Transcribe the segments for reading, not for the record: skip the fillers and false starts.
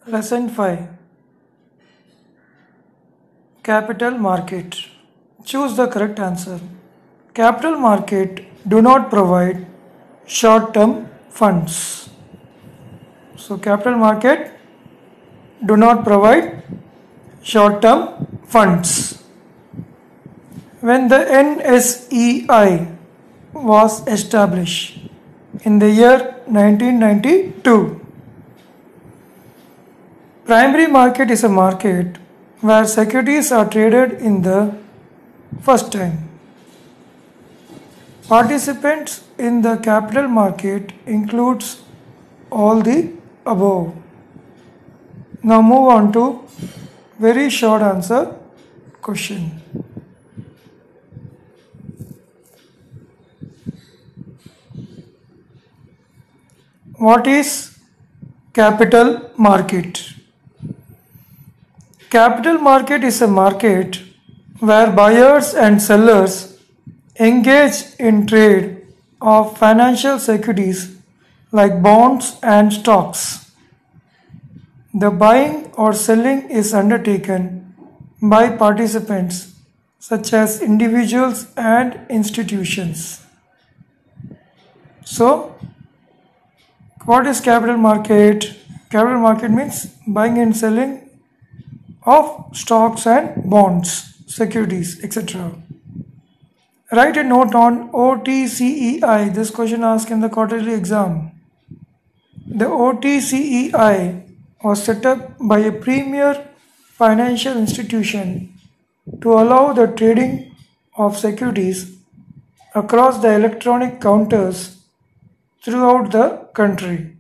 Lesson 5. Capital Market. Choose the correct answer. Capital market do not provide short-term funds. So capital market do not provide short-term funds. When the NSEI was established in the year 1992, primary market is a market where securities are traded in the first time. Participants in the capital market includes all the above. Now move on to very short answer question. What is capital market? Capital market is a market where buyers and sellers engage in trade of financial securities like bonds and stocks. The buying or selling is undertaken by participants such as individuals and institutions. So, what is capital market? Capital market means buying and selling of stocks and bonds, securities, etc. Write a note on OTCEI. This question asked in the quarterly exam. The OTCEI was set up by a premier financial institution to allow the trading of securities across the electronic counters throughout the country.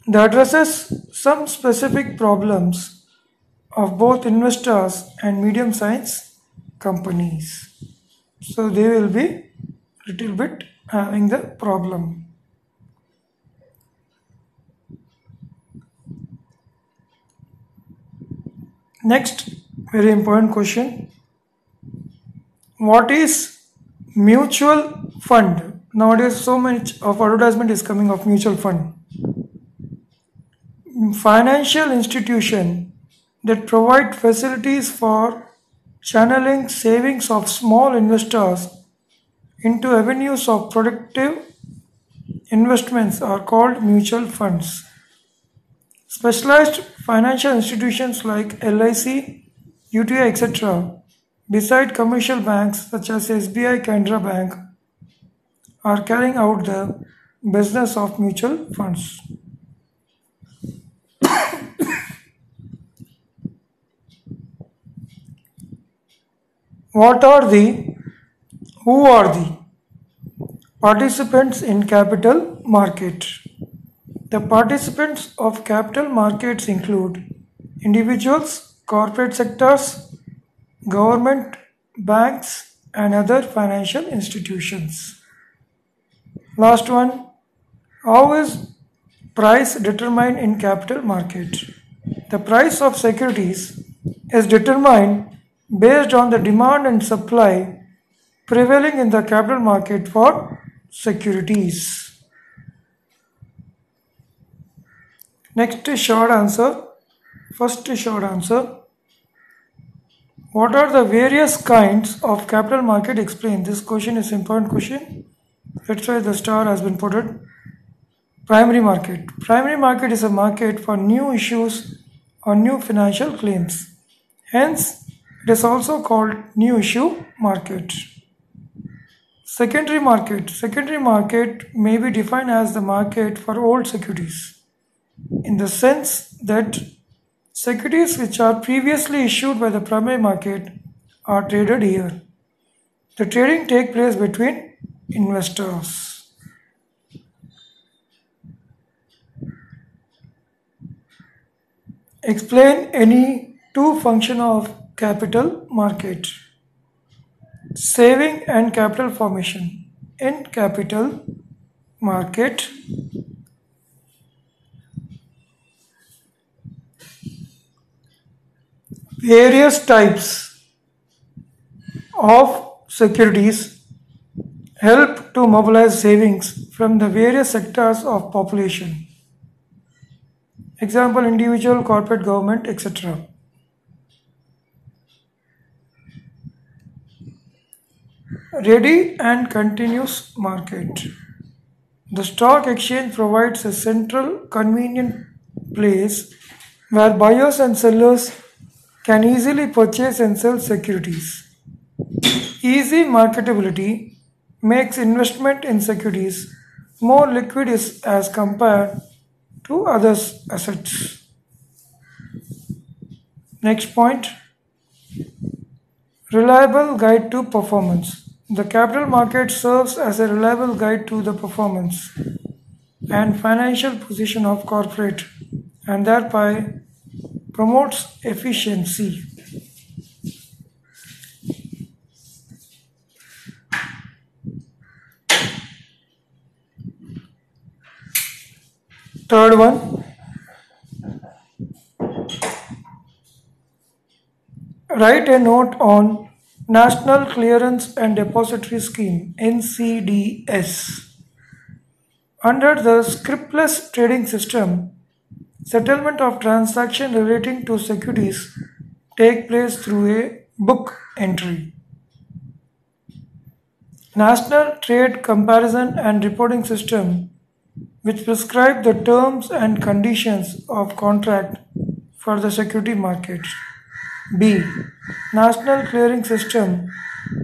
That addresses some specific problems of both investors and medium-sized companies. So they will be little bit having the problem. Next, very important question. What is mutual fund? Nowadays so much of advertisement is coming of mutual fund. Financial institution that provide facilities for channeling savings of small investors into avenues of productive investments are called mutual funds. Specialized financial institutions like LIC, UTI, etc., beside commercial banks such as SBI, Canara Bank, are carrying out the business of mutual funds. Who are the participants in capital market? The participants of capital markets include individuals, corporate sectors, government, banks, and other financial institutions. Last one, how is price determined in capital market? The price of securities is determined based on the demand and supply prevailing in the capital market for securities. Next short answer. First short answer. What are the various kinds of capital market explained? This question is important question. That's why the star has been put it. Primary market. Primary market is a market for new issues or new financial claims. Hence, it is also called new issue market. Secondary market. Secondary market may be defined as the market for old securities, in the sense that securities which are previously issued by the primary market are traded here. The trading takes place between investors. Explain any two functions of capital market. Saving and capital formation. In capital market, various types of securities help to mobilize savings from the various sectors of population. Example, individual, corporate, government, etc. Ready and continuous market. The stock exchange provides a central, convenient place where buyers and sellers can easily purchase and sell securities. Easy marketability makes investment in securities more liquid as compared to other assets. Next point, reliable guide to performance. The capital market serves as a reliable guide to the performance and financial position of corporate and thereby promotes efficiency. Third one, write a note on National Clearance and Depository Scheme NCDS. Under the scriptless trading system, settlement of transaction relating to securities take place through a book entry. National Trade Comparison and Reporting System, which prescribe the terms and conditions of contract for the security market. B. National Clearing System,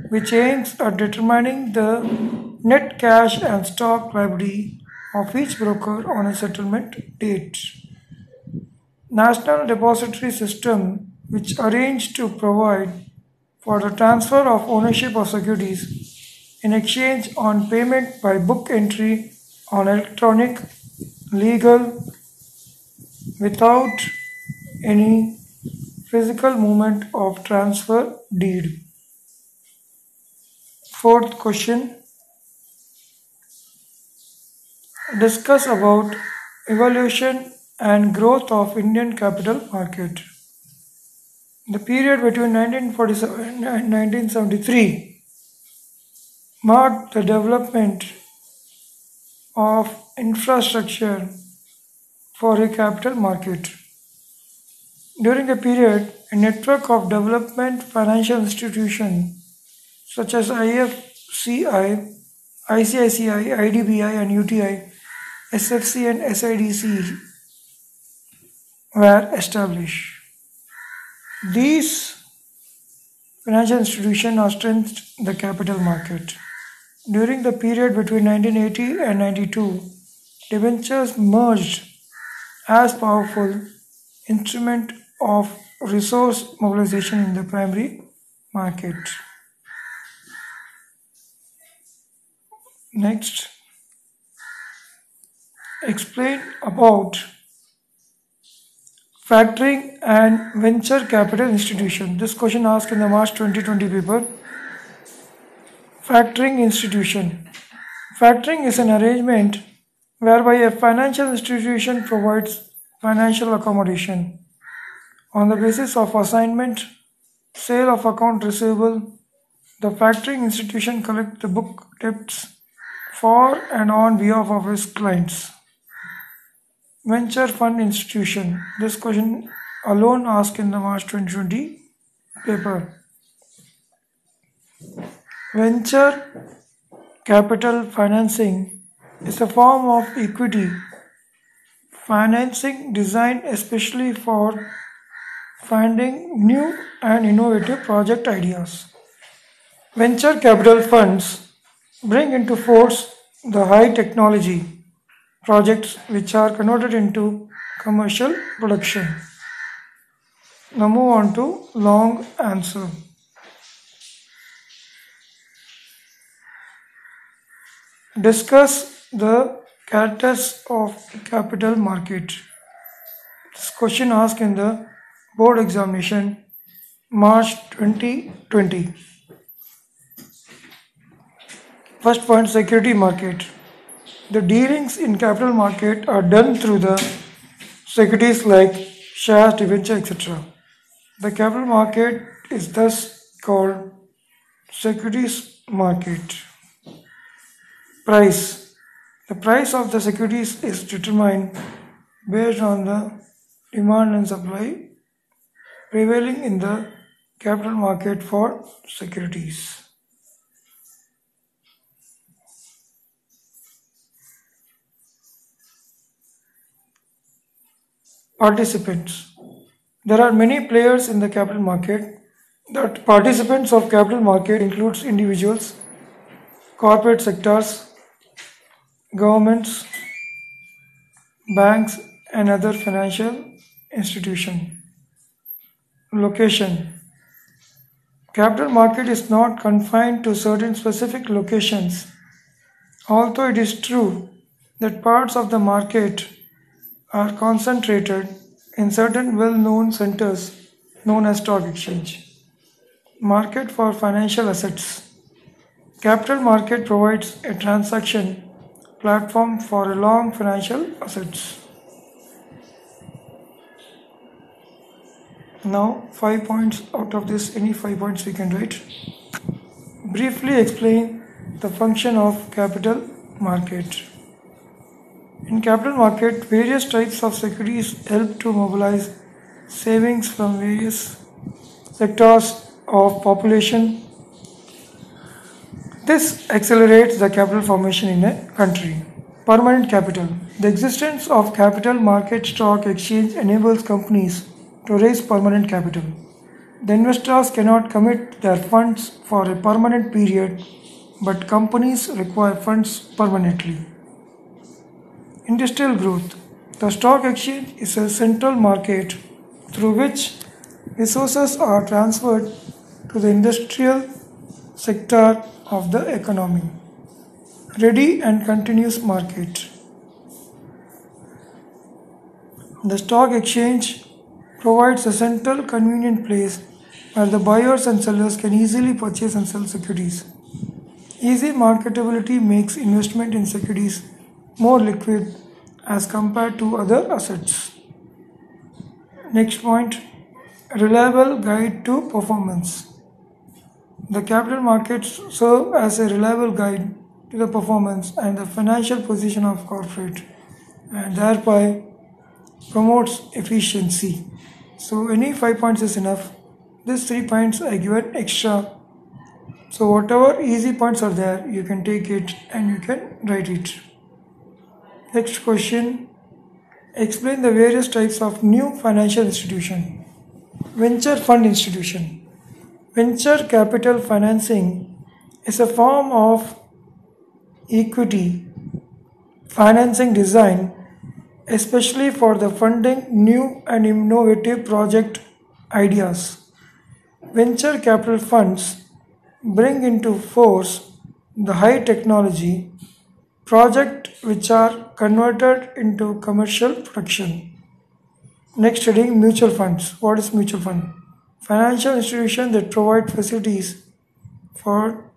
which aims at determining the net cash and stock liability of each broker on a settlement date. National Depository System, which arranged to provide for the transfer of ownership of securities in exchange on payment by book entry on electronic, legal, without any physical movement of transfer deed. Fourth question, discuss about evolution and growth of Indian capital market. The period between 1947 and 1973 marked the development of infrastructure for a capital market. During the period, a network of development financial institutions such as IFCI, ICICI, IDBI and UTI, SFC and SIDC were established. These financial institutions have strengthened the capital market. During the period between 1980 and 92, debentures merged as powerful instrument of resource mobilization in the primary market. Next, explain about factoring and venture capital institution. This question asked in the March 2020 paper. Factoring institution. Factoring is an arrangement whereby a financial institution provides financial accommodation on the basis of assignment, sale of account receivable. The factoring institution collects the book debts for and on behalf of its clients. Venture fund institution. This question alone asked in the March 2020 paper. Venture capital financing is a form of equity financing designed especially for finding new and innovative project ideas. Venture capital funds bring into force the high technology projects which are converted into commercial production. Now move on to long answer. Discuss the characters of capital market. This question asked in the board examination March 2020. First point, security market. The dealings in capital market are done through the securities like shares, debenture, etc. The capital market is thus called securities market. Price. The price of the securities is determined based on the demand and supply prevailing in the capital market for securities. Participants. There are many players in the capital market. The participants of capital market includes individuals, corporate sectors, governments, banks and other financial institutions. Location. Capital market is not confined to certain specific locations. Although it is true that parts of the market are concentrated in certain well-known centers known as stock exchange. Market for financial assets. Capital market provides a transaction platform for long financial assets. Now 5 points out of this, any 5 points we can write. Briefly explain the function of capital market. In capital market, various types of securities help to mobilize savings from various sectors of population. This accelerates the capital formation in a country. Permanent capital. The existence of capital market stock exchange enables companies to raise permanent capital. The investors cannot commit their funds for a permanent period, but companies require funds permanently. Industrial growth. The stock exchange is a central market through which resources are transferred to the industrial sector of the economy. Ready and continuous market. The stock exchange provides a central convenient place where the buyers and sellers can easily purchase and sell securities. Easy marketability makes investment in securities more liquid as compared to other assets. Next point, reliable guide to performance. The capital markets serve as a reliable guide to the performance and the financial position of corporate and thereby promotes efficiency. So any 5 points is enough. These 3 points I given extra. So whatever easy points are there, you can take it and you can write it. Next question. Explain the various types of new financial institution. Venture fund institution. Venture capital financing is a form of equity financing designed especially for the funding new and innovative project ideas. Venture capital funds bring into force the high technology projects which are converted into commercial production. Next heading, mutual funds. What is mutual fund? Financial institutions that provide facilities for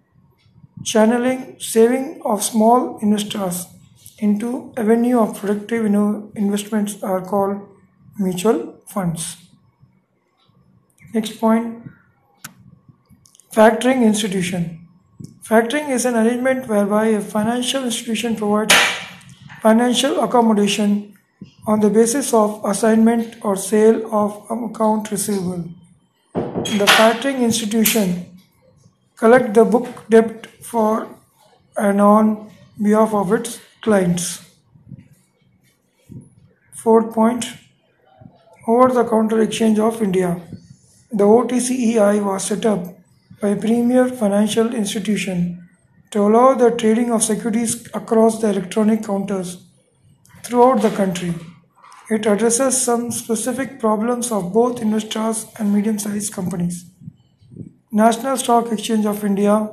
channeling saving of small investors into avenue of productive investments are called mutual funds. Next point, factoring institution. Factoring is an arrangement whereby a financial institution provides financial accommodation on the basis of assignment or sale of account receivable. The factoring institution collect the book debt for and on behalf of its clients. Fourth point, over-the-counter exchange of India. The OTCEI was set up by premier financial institution to allow the trading of securities across the electronic counters throughout the country. It addresses some specific problems of both investors and medium-sized companies. National Stock Exchange of India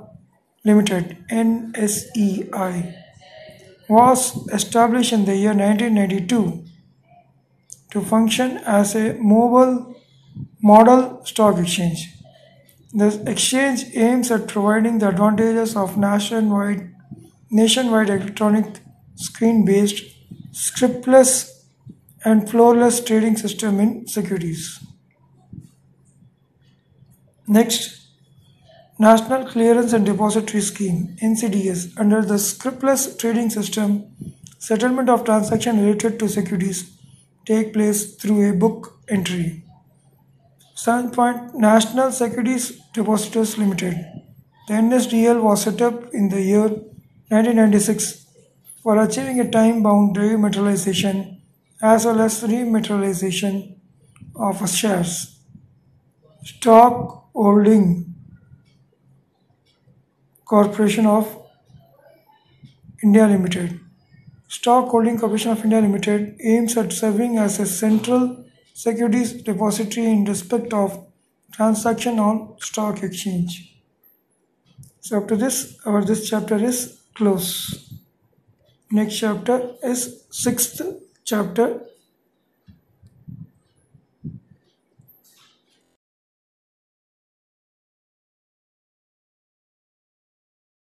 Limited (NSEI) was established in the year 1992 to function as a mobile model stock exchange. The exchange aims at providing the advantages of nationwide electronic screen-based, scriptless and floorless trading system in securities. Next, National Clearance and Depository Scheme (NCDS). Under the scriptless trading system, settlement of transactions related to securities take place through a book entry. 7th point, National Securities Depositors Limited. The NSDL was set up in the year 1996 for achieving a time-bound dematerialization as well as rematerialization of shares. Stock Holding Corporation of India Limited. Stock Holding Corporation of India Limited aims at serving as a central securities depository in respect of transaction on stock exchange. So after this, this chapter is closed. Next chapter is sixth chapter,